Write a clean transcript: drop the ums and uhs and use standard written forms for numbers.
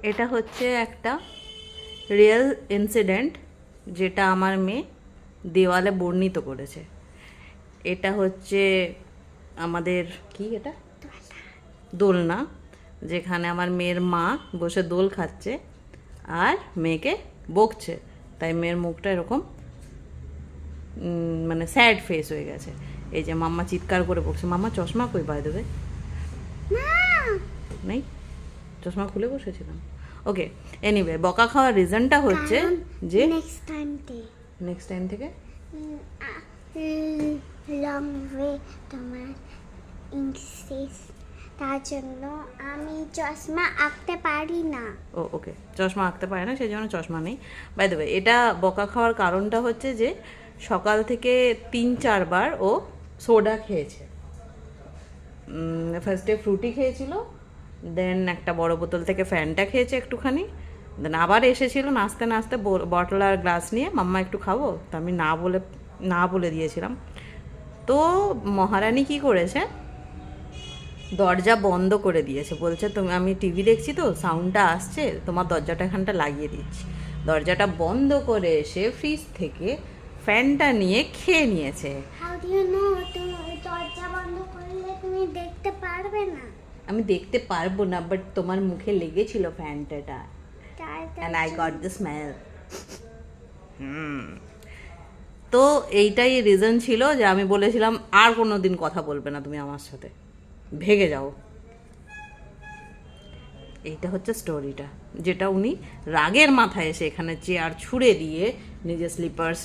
এটা হচ্ছে একটা রিয়েল ইনসিডেন্ট যেটা আমার মেয়ে দেওয়ালে বর্ণিত করেছে। এটা হচ্ছে আমাদের কি এটা দোলনা, যেখানে আমার মেয়ের মা বসে দোল খাচ্ছে আর মেয়েকে বকছে, তাই মেয়ের মুখটা এরকম মানে স্যাড ফেস হয়ে গেছে। এই যে মাম্মা চিৎকার করে বকছে। মাম্মা চশমা কই বাই দেবে নেই, চশমা খুলে বসেছিলাম। ওকে, এনিওয়ে বকা খাওয়ার রিজনটা হচ্ছে যে নেক্সট টাইম থেকে লং ওয়ে তোমার ইংলিশ, তার জন্য আমি চশমা আঁকতে পারি না। ও ওকে, চশমা আঁকতে পারে না সেই জন্য চশমা নেই। বাই দ্য ওয়ে, এটা বকা খাওয়ার কারণটা হচ্ছে যে সকাল থেকে 3-4 বার ও সোডা খেয়েছে। ফার্স্টে ফ্রুটি খেয়েছিল, দেন একটা বড় বোতল থেকে ফ্যানটা খেয়েছে একটুখানি, দেন আবার এসেছিল নাচতে নাচতে বটল আর গ্লাস নিয়ে, মাম্মা একটু খাবো, তো আমি না বলে দিয়েছিলাম। তো মহারানী কি করেছে, দরজা বন্ধ করে দিয়েছে। বলছে তুমি, আমি টিভি দেখছি তো সাউন্ডটা আসছে, তোমার দরজাটা এখানটা লাগিয়ে দিচ্ছি। দরজাটা বন্ধ করে এসে ফ্রিজ থেকে ফ্যানটা নিয়ে খেয়ে নিয়েছে। হাউ ডু ইউ নো তুমি দরজা বন্ধ করলে তুমি দেখতে পারবে না? আমি দেখতে পারবো না, বাট তোমার মুখে লেগেছিল ফ্যানটাটা, and I got the smell. তো এইটাই রিজন ছিল যে আমি বলেছিলাম আর কোনো দিন কথা বলবে না তুমি আমার সাথে, ভেগে যাও। এইটা হচ্ছে স্টোরিটা, যেটা উনি রাগের মাথায় এসে এখানে চেয়ার ছুঁড়ে দিয়ে নিজের স্লিপার্স